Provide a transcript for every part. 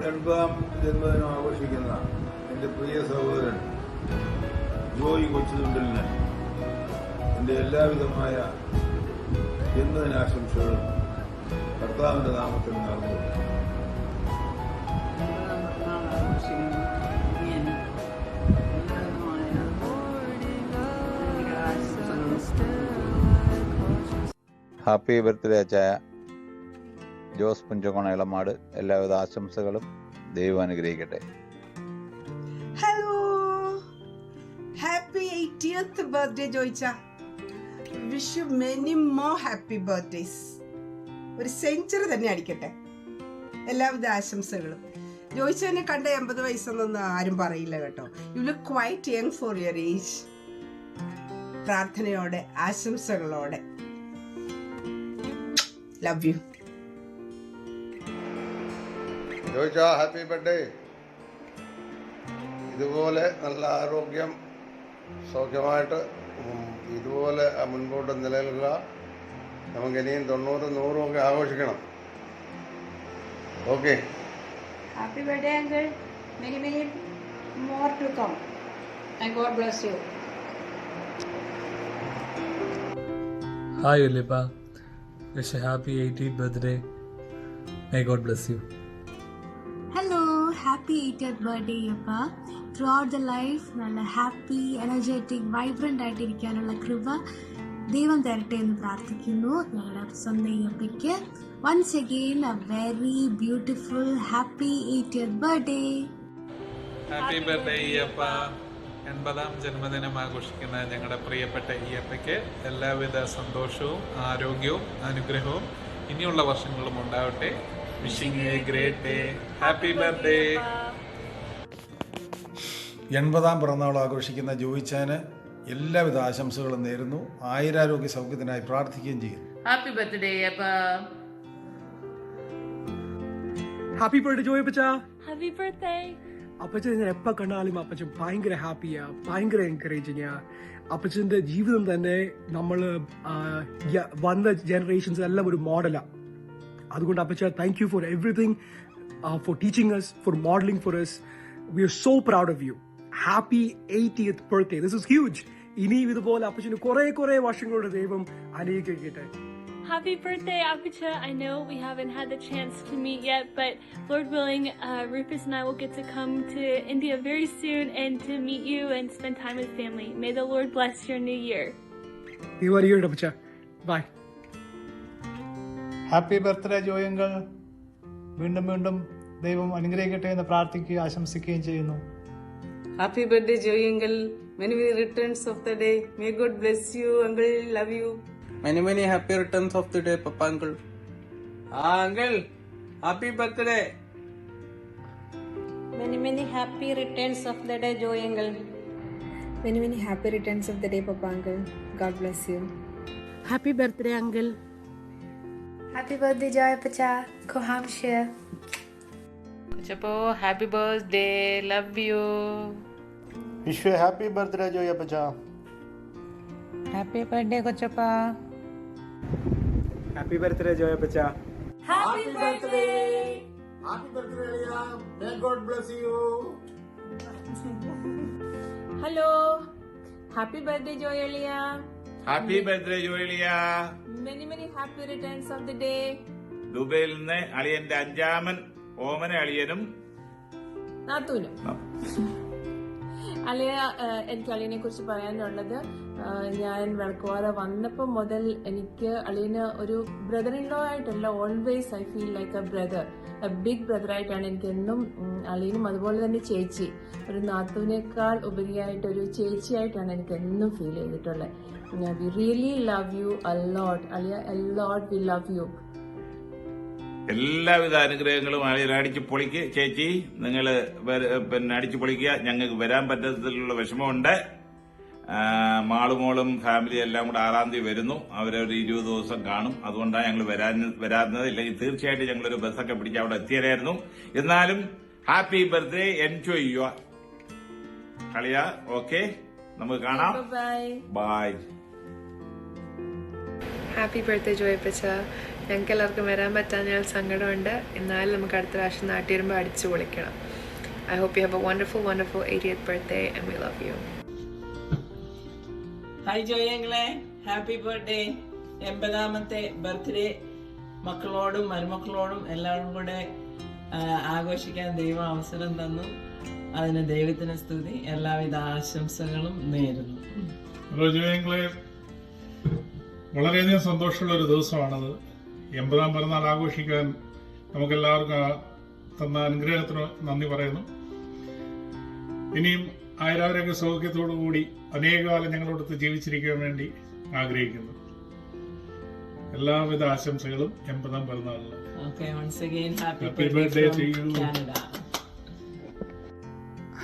80ാം ജന്മദിനം ആഘോഷിക്കുന്ന എൻ്റെ പ്രിയ സഹോദരൻ ജോയി കൊച്ചുതുണ്ടലിന് എൻ്റെ എല്ലാവിധമായ ജന്മദിനാശംസകളും കർത്താവിന്റെ നാമത്തിൽ നടന്നു. ഹാപ്പി ബർത്ത്ഡേ അച്ചായ. ജോസ് പുഞ്ചകോണ ഇളമാട്. എല്ലാവിധ ആശംസകളും. ദൈവം അനുഗ്രഹിക്കട്ടെ. ഹലോ, ഹാപ്പി 80th ബർത്ത്ഡേ ജോയിച്ച. Wish you many more happy birthdays. ഒരു സെഞ്ചുറി തന്നെ അടിക്കട്ടെ. എല്ലാവിധ ആശംസകളും. ജോയിച്ചതിനെ കണ്ട 80 വയസ്സൊന്നും ആരും പറയില്ല കേട്ടോ. You look quite young for your age. പ്രാർത്ഥനയോടെ ആശംസകളോടെ. Love you. ജോയിച്ച ഹാപ്പി ബർത്ത്ഡേ. ഇതുപോലെ നല്ല ആരോഗ്യം, സൗഖ്യമായിട്ട് ഇതുപോലെ മുൻപോട്ട് നിലനിൽക്കുക. നമുക്ക് ഇനിയും 90, 100 ഒക്കെ ആഘോഷിക്കണം. Okay. Happy birthday uncle. Many many more to come. And God bless you. Hi Ulipa. Wish a happy 80th birthday. May God bless you. Hello, happy 80th birthday Yappa. Throughout the life നല്ല happy, energetic, vibrant ആയിട്ടിരിക്കാനുള്ള കൃപ ദൈവം തരട്ടെ എന്ന് പ്രാർത്ഥിക്കുന്നു. ഞങ്ങളുടെ സ്വന്തം അയ്യപ്പയ്ക്ക് once again a very beautiful happy 80th birthday. Happy birthday Ayyappa. 80ാം ജന്മദിനം ആഘോഷിക്കുന്ന ഞങ്ങളുടെ പ്രിയപ്പെട്ട അയ്യപ്പയ്ക്ക് എല്ലാവിധ സന്തോഷവും ആരോഗ്യവും അനുഗ്രഹവും ഇനിയുള്ള വർഷങ്ങളും ഉണ്ടാവട്ടെ. Wishing A great day. Happy birthday. 80ാം പിറന്നാൾ ആഘോഷിക്കുന്ന ജോയിച്ചാന് എല്ലാവിധ ആശംസകളും നേരുന്നു. ആയുരാരോഗ്യ സൗഖ്യത്തിനായി പ്രാർത്ഥിക്കുകയും ചെയ്യുന്നു. ഹാപ്പി ബർത്ത്ഡേ അപ്പ. ഹാപ്പി ബർത്ത്ഡേ ജോയപ്പച്ച. Happy birthday. അപ്പച്ചൻ ഞാൻ എപ്പോൾ കണ്ടാലും അപ്പച്ചൻ ഭയങ്കര ഹാപ്പിയാ, ഭയങ്കര എൻകറേജിങ്ങാ. അപ്പച്ചന്റെ ജീവിതം തന്നെ നമ്മൾ വന്ന ജനറേഷൻസ് എല്ലാം ഒരു മോഡലാ. അതുകൊണ്ട് അപ്പച്ച thank you for everything, for teaching us, for modelling for us. We are so proud of you. Happy 80th birthday. This is huge. ഇനി ഇതുപോലെ അപ്പച്ചന് കുറെ വർഷങ്ങളുടെ ദൈവം അനുഗ്രഹിക്കട്ടെ. Happy birthday, Apacha. I know we haven't had the chance to meet yet, but Lord willing, Rufus and I will get to come to India very soon and to meet you and spend time with family. May the Lord bless your new year. You are here, Apacha. Bye. Happy birthday Joy uncle. വീണ്ടും ദൈവം അനുഗ്രഹിക്കട്ടെ എന്ന് പ്രാർത്ഥിക്കുകയും ആശംസിക്കുകയും ചെയ്യുന്നു. Happy birthday Joy uncle. Many returns of the day. May God bless you uncle. Love you. Many happy returns of the day, Papa uncle. Uncle, happy birthday. Many happy returns of the day Joy uncle. Many happy returns of the day Papa uncle. God bless you. Happy birthday uncle. Happy birthday Joy Pacha. Kohamshire. Chapo, happy birthday. Love you. Wish you a happy birthday Joy Pacha. Happy birthday Kochapa. Happy birthday Joy Pacha. Happy birthday. Happy birthday Liya. May God bless you. Hello. Happy birthday Joy Elia. Happy birthday Joy Elia. Many happy returns of the day. ദുബൈയിൽ നിന്ന് അളിയന്റെ 5ാമൻ ഓമന അളിയനും നാത്തൂനും. അളിയ, എനിക്ക് അളിയനെ കുറിച്ച് പറയാനുള്ളത്, ഞാൻ വിളക്കുവാറ വന്നപ്പോൾ മുതൽ എനിക്ക് അളിയന് ഒരു ബ്രദർ ഇൻ ലോ ആയിട്ടല്ല, always I feel like a brother, a big brother ആയിട്ടാണ് എനിക്ക് എന്നും അളിയനും. അതുപോലെ തന്നെ ചേച്ചി, ഒരു നാത്തൂനേക്കാൾ ഉപരിയായിട്ട് ഒരു ചേച്ചിയായിട്ടാണ് എനിക്ക് എന്നും ഫീൽ ചെയ്തിട്ടുള്ളത്. വി റിയലി ലവ് യു അ ലോട്ട് അളിയ, a lot we love you. എല്ലാവിധ അനുഗ്രഹങ്ങളും അടിച്ചു പൊളിക്ക് ചേച്ചി. നിങ്ങൾ അടിച്ചു പൊളിക്കുക. ഞങ്ങൾക്ക് വരാൻ പറ്റത്തിലുള്ള വിഷമമുണ്ട്. മാളുമോളും ഫാമിലി എല്ലാം കൂടെ 6-ാം തീയതി വരുന്നു. അവരൊരു 20 ദിവസം കാണും. അതുകൊണ്ടാണ് ഞങ്ങൾ വരാഞ്ഞത്. ഇല്ലെങ്കിൽ തീർച്ചയായിട്ടും ഞങ്ങളൊരു ബസ്സൊക്കെ പിടിച്ച് അവിടെ എത്തിയായിരുന്നു. എന്നാലും ഹാപ്പി ബർത്ത്ഡേ. എൻജോയ് ചെയ്യുക കളിയ. ഓക്കെ, നമുക്ക് കാണാം. By. Happy birthday Joy Pacha. ഞങ്ങൾക്ക് എല്ലാവർക്കും വരാൻ പറ്റാൻ സങ്കടമുണ്ട്. എന്നാലും നമുക്ക് അടുത്ത പ്രാവശ്യം നാട്ടിൽ വരുമ്പോൾ അടിച്ചു പൊളിക്കണം. I hope you have a wonderful, wonderful 80th birthday and we love you. Hi ജോയങ്ങളെ, ഹാപ്പി ബർത്ത്ഡേ. 80ാമത്തെ ബർത്ത്ഡേ മക്കളോടും മരുമക്കളോടും എല്ലാവരും കൂടെ ആഘോഷിക്കാൻ ദൈവം അവസരം തന്നു. അതിന് ദൈവത്തിന് സ്തുതി. എല്ലാവിധ ആശംസകളും നേരുന്നു. ഹലോ ജോയങ്ങളെ, വളരെയധികം സന്തോഷമുള്ള ഒരു ദിവസമാണത്. 80ാം പിറന്നാൾ ആഘോഷിക്കാൻ നമുക്കെല്ലാവർക്കും തന്ന അനുഗ്രഹത്തിന് നന്ദി പറയുന്നു. ഇനിയും ആയിരാരോഗ്യ സൗഖ്യത്തോടു കൂടി അനേകകാലം ഞങ്ങളോടൊത്ത് ജീവിച്ചിരിക്കാൻ വേണ്ടി ആഗ്രഹിക്കുന്നു. എല്ലാവിധ ആശംസകളും 80ാം പിറന്നാളിന്. Okay, once again, happy birthday to you. Canada.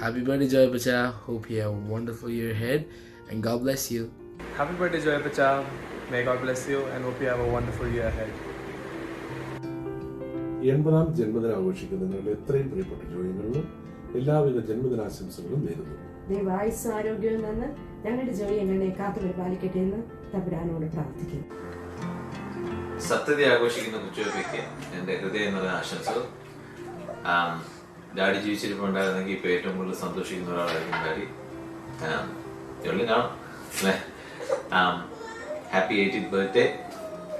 Happy birthday, Joy Pacha. Hope you have a wonderful year ahead and God bless you. Happy birthday, Joy Pacha. May God bless you and hope you have a wonderful year ahead. 80ാം ജന്മദിനം ആഘോഷിക്കുന്ന നിങ്ങളുടെ എത്രയും പ്രിയപ്പെട്ട ജോയികളിലും എല്ലാവിധ ജന്മദിനാശംസകളും നേരുന്നു. ദൈവായുസ്സും ആരോഗ്യവും നിന്ന് ഞങ്ങളുടെ ജോലി എങ്ങനെ കാത്തു പരിപാലിക്കട്ടെ എന്ന് തമ്പുരാനോട് പ്രാർത്ഥിക്കുന്നു. സത്യത ആഘോഷിക്കുന്ന കുച്ചുവയ്ക്ക് എൻ്റെ ഹൃദയം നിറഞ്ഞ ആശംസകൾ. ഡാഡി ജീവിച്ചിരിപ്പുണ്ടായിരുന്നെങ്കിൽ ഇപ്പോൾ ഏറ്റവും കൂടുതൽ സന്തോഷിക്കുന്ന ഒരാളായിരിക്കും ഡാഡി. ജോളി കാണും അല്ലേ? Happy 80th birthday.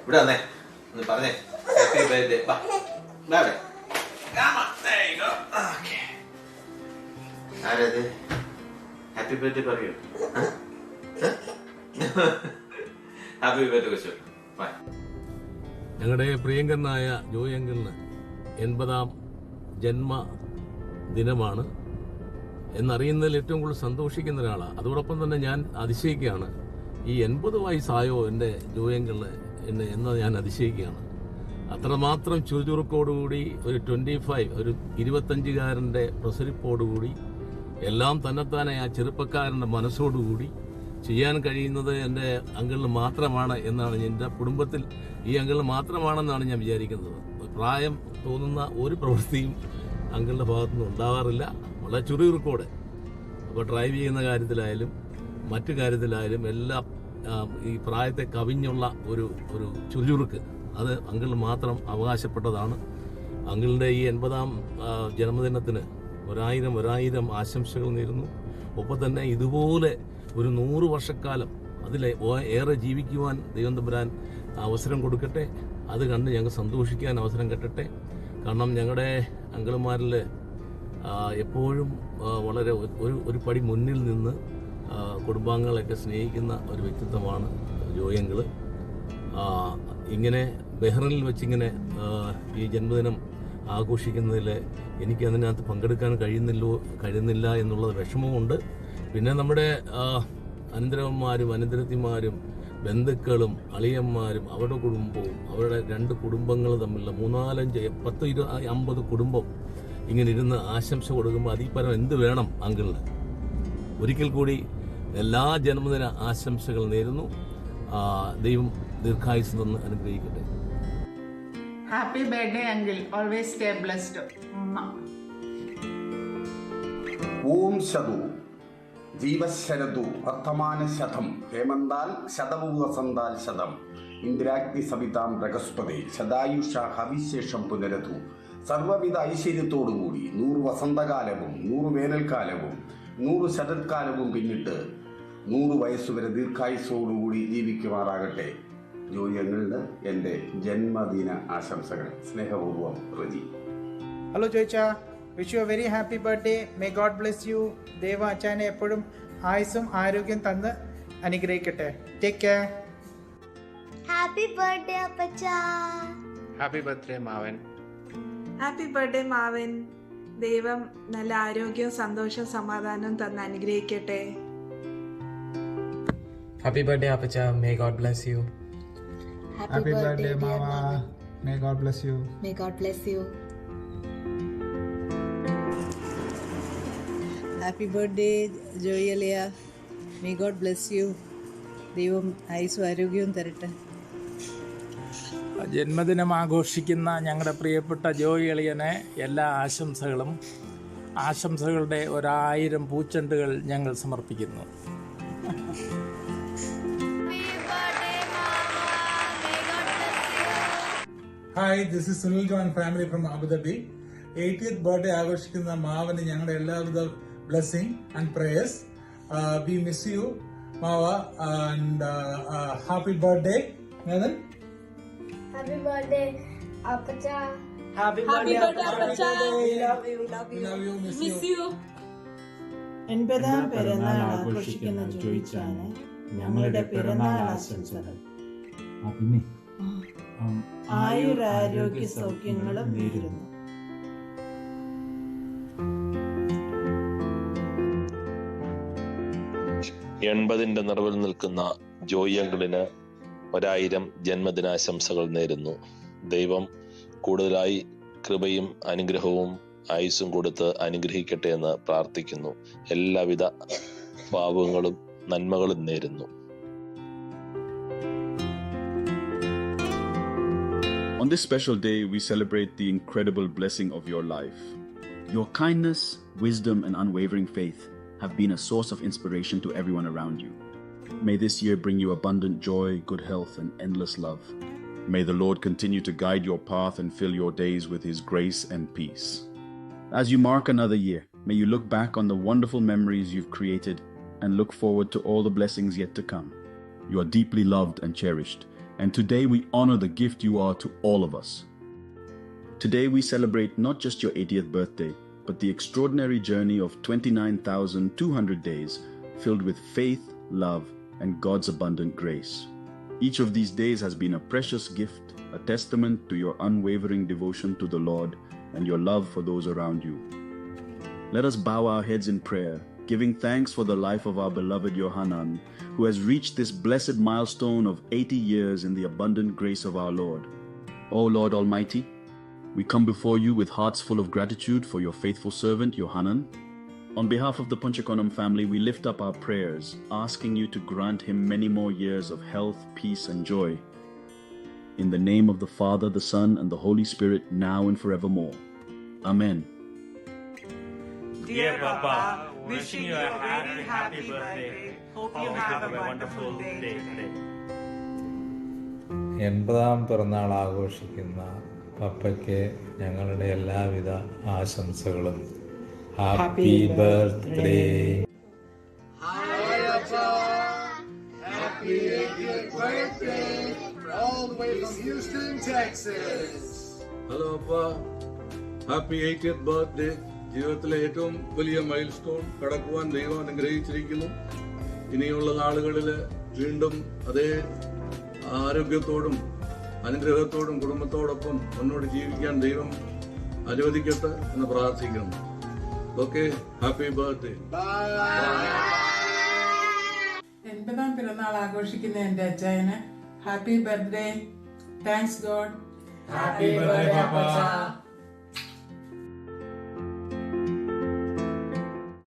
ഇവിടെ വന്നേ, ഒന്ന് പറഞ്ഞേ ഹാപ്പി ബർത്ത്ഡേ. ആരത് ഹാപ്പി ബർത്ത്ഡേ പറയൂ. ഹാപ്പി ബർത്ത്ഡേ കൊച്ചു. ബൈ. ഞങ്ങളുടെ പ്രിയങ്കരനായ ജോയ് അങ്കിളിന് 80ാം ജന്മദിനമാണ് എന്നറിയുന്നതിൽ ഏറ്റവും കൂടുതൽ സന്തോഷിക്കുന്ന ഒരാളാണ്. അതോടൊപ്പം തന്നെ ഞാൻ അതിശയിക്കുകയാണ്, ഈ 80 വയസ്സായോ എൻ്റെ ജോയ് അങ്കിളിന് എന്ന് ഞാൻ അതിശയിക്കുകയാണ്. അത്രമാത്രം ചുറുചുറുക്കോടുകൂടി ഒരു 25 ഒരു 25കാരൻ്റെ പ്രസരിപ്പോടുകൂടി എല്ലാം തന്നെത്താനെ ആ ചെറുപ്പക്കാരൻ്റെ മനസ്സോടുകൂടി ചെയ്യാൻ കഴിയുന്നത് എൻ്റെ അങ്കിളിന് മാത്രമാണ് എന്നാണ്, എൻ്റെ കുടുംബത്തിൽ ഈ അങ്കിളിന് മാത്രമാണെന്നാണ് ഞാൻ വിചാരിക്കുന്നത്. പ്രായം തോന്നുന്ന ഒരു പ്രവൃത്തിയും അങ്കിളിൻ്റെ ഭാഗത്തുനിന്ന് ഉണ്ടാവാറില്ല. വളരെ ചുറുചുറുക്കോടെ, അപ്പോൾ ഡ്രൈവ് ചെയ്യുന്ന കാര്യത്തിലായാലും മറ്റു കാര്യത്തിലായാലും എല്ലാം ഈ പ്രായത്തെ കവിഞ്ഞുള്ള ഒരു ചുറുചുറുക്ക് അത് അങ്കിളിന് മാത്രം അവകാശപ്പെട്ടതാണ്. അങ്കിളിൻ്റെ ഈ 80ാം ജന്മദിനത്തിന് ഒരായിരം ആശംസകൾ നേരുന്നു. ഒപ്പം തന്നെ ഇതുപോലെ ഒരു 100 വർഷക്കാലം അതിൽ ഏറെ ജീവിക്കുവാൻ ദൈവം തമ്പുരാൻ അവസരം കൊടുക്കട്ടെ. അത് കണ്ട് ഞങ്ങൾ സന്തോഷിക്കാൻ അവസരം കിട്ടട്ടെ. കാരണം ഞങ്ങളുടെ അങ്കിളുമാരിൽ എപ്പോഴും വളരെ ഒരു പടി മുന്നിൽ നിന്ന് കുടുംബാംഗങ്ങളെയൊക്കെ സ്നേഹിക്കുന്ന ഒരു വ്യക്തിത്വമാണ് ജോയ് അങ്കിള്. ഇങ്ങനെ ബഹ്റിനിൽ വെച്ചിങ്ങനെ ഈ ജന്മദിനം ആഘോഷിക്കുന്നതിൽ എനിക്ക് അതിനകത്ത് പങ്കെടുക്കാൻ കഴിയുന്നില്ല എന്നുള്ളത് വിഷമമുണ്ട്. പിന്നെ നമ്മുടെ അനന്തരവന്മാരും അനന്തരത്തിമാരും ബന്ധുക്കളും അളിയന്മാരും അവരുടെ കുടുംബവും അവരുടെ 2 കുടുംബങ്ങൾ തമ്മിലുള്ള 3, 4, 5, 10, 20, 50 കുടുംബം ഇങ്ങനെ ഇരുന്ന് ആശംസ കൊടുക്കുമ്പോൾ അതിൽ പരം എന്ത് വേണം അങ്കിളിന്. ഒരിക്കൽ കൂടി എല്ലാ ജന്മദിന ആശംസകൾ നേരുന്നു. ദൈവം ദീർഘായുസ് തന്ന് അനുഗ്രഹിക്കട്ടെ. Happy birthday, uncle. Always stay blessed. ഓം ശതു ജീവശരതു വർത്തമാന ശതം ഹേമന്താൽ ശതമു വസന്താൽ ശതം ഇന്ദിരാഗ്നി സവിതാം ബൃഹസ്പതി ശതായുഷ ഹവിശേഷം പുനരതു. സർവവിധ ഐശ്വര്യത്തോടുകൂടി 100 വസന്തകാലവും 100 വേനൽക്കാലവും 100 ശരത്കാലവും പിന്നിട്ട് 100 വയസ്സുവരെ ദീർഘായുസോടുകൂടി ജീവിക്കുമാറാകട്ടെ. ജോയ് അങ്കിളിന് എൻ്റെ ജന്മദിന ആശംസകൾ. സ്നേഹപൂർവ്വം റജി. ഹലോ ജോയ്ച്ച, wish you a very happy birthday. May God bless you. ദൈവ അച്ഛനെ എപ്പോഴും ആയുസ്സും ആരോഗ്യം തന്ന് അനുഗ്രഹിക്കട്ടെ. Take care. ഹാപ്പി ബർത്ത്ഡേ അപ്പച്ച. ഹാപ്പി ബർത്ത്ഡേ മാവൻ. ഹാപ്പി ബർത്ത്ഡേ മാവൻ. ദൈവം നല്ല ആരോഗ്യവും സന്തോഷവും സമാധാനവും തന്ന് അനുഗ്രഹിക്കട്ടെ. ഹാപ്പി ബർത്ത്ഡേ അപ്പച്ച. May God bless you. Happy birthday മാമ. May God bless you. May God bless you. Happy birthday Joy അലിയ. May God bless you. ദൈവം ആയുസ്സും ആരോഗ്യവും തരട്ടെ. ജന്മദിനം ആഘോഷിക്കുന്ന ഞങ്ങളുടെ പ്രിയപ്പെട്ട ജോയ് അളിയനെ എല്ലാ ആശംസകളുടെ 1000 പൂച്ചെണ്ടുകൾ ഞങ്ങൾ സമർപ്പിക്കുന്നു. Hi, this is Sunil John family from Abu Dhabi. 80th birthday ആഘോഷിക്കുന്ന മാവന് ഞങ്ങളുടെ എല്ലാവിധ blessing and prayers. We miss you മാവ ആൻഡ് ഹാപ്പി ബർത്ത്ഡേ. മേദൻ, ഹാപ്പി ബർത്ത്ഡേ അപ്പച്ച. ഹാപ്പി ബർത്ത്ഡേ അപ്പച്ച. Love you, miss you. 80ാം പിറന്നാൾ ആഘോഷിക്കുന്ന ജോയിച്ചാന് ഞങ്ങളുടെ പിറന്നാൾ ആശംസകൾ. പിന്നെ ആയുരാരോഗ്യ സൗഖ്യങ്ങളും നേരുന്നു. എൺപതിന്റെ നിറവിൽ നിൽക്കുന്ന ജോയി അങ്കിളിന് 1000 ജന്മദിനാശംസകൾ നേരുന്നു. ദൈവം കൂടുതലായി കൃപയും അനുഗ്രഹവും ആയുസ്സും കൊടുത്ത് അനുഗ്രഹിക്കട്ടെ എന്ന് പ്രാർത്ഥിക്കുന്നു. എല്ലാവിധ ഭാവങ്ങളും നന്മകളും നേരുന്നു. On this special day, we celebrate the incredible blessing of your life. Your kindness, wisdom, and unwavering faith have been a source of inspiration to everyone around you. May this year bring you abundant joy, good health, and endless love. May the Lord continue to guide your path and fill your days with His grace and peace. As you mark another year, may you look back on the wonderful memories you've created and look forward to all the blessings yet to come. You are deeply loved and cherished, and today we honor the gift you are to all of us. Today we celebrate not just your 80th birthday, but the extraordinary journey of 29,200 days filled with faith, love, and God's abundant grace. Each of these days has been a precious gift, a testament to your unwavering devotion to the Lord and your love for those around you. Let us bow our heads in prayer, giving thanks for the life of our beloved Yohanan, who has reached this blessed milestone of 80 years in the abundant grace of our Lord. O Lord Almighty, we come before you with hearts full of gratitude for your faithful servant Yohanan. On behalf of the Panchakonam family, we lift up our prayers, asking you to grant him many more years of health, peace, and joy. In the name of the Father, the Son, and the Holy Spirit, now and forevermore. Amen. Dear Papa, wishing you a very happy birthday. Hope you have a wonderful day today. 80ാം പിറന്നാൾ ആഘോഷിക്കുന്ന പപ്പയ്ക്ക് ഞങ്ങളുടെ എല്ലാവിധ ആശംസകളും. Happy birthday. Happy 80th birthday all the way from Houston, Texas. Hello അപ്പ, happy 80th birthday. ജീവിതത്തിലെ ഏറ്റവും വലിയ മൈൽ സ്റ്റോൺ കടക്കുവാൻ ദൈവം അനുഗ്രഹിച്ചിരിക്കുന്നു. ഇനിയുള്ള നാളുകളിൽ വീണ്ടും അതേ ആരോഗ്യത്തോടും അനുഗ്രഹത്തോടും കുടുംബത്തോടൊപ്പം മുന്നോട്ട് ജീവിക്കാൻ ദൈവം അനുവദിക്കട്ടെ എന്ന് പ്രാർത്ഥിക്കുന്നു. Okay, happy birthday. 80ാം പിറന്നാൾ ആഘോഷിക്കുന്ന എൻ്റെ അച്ചായന് happy birthday. Thanks God. Happy birthday, Papa.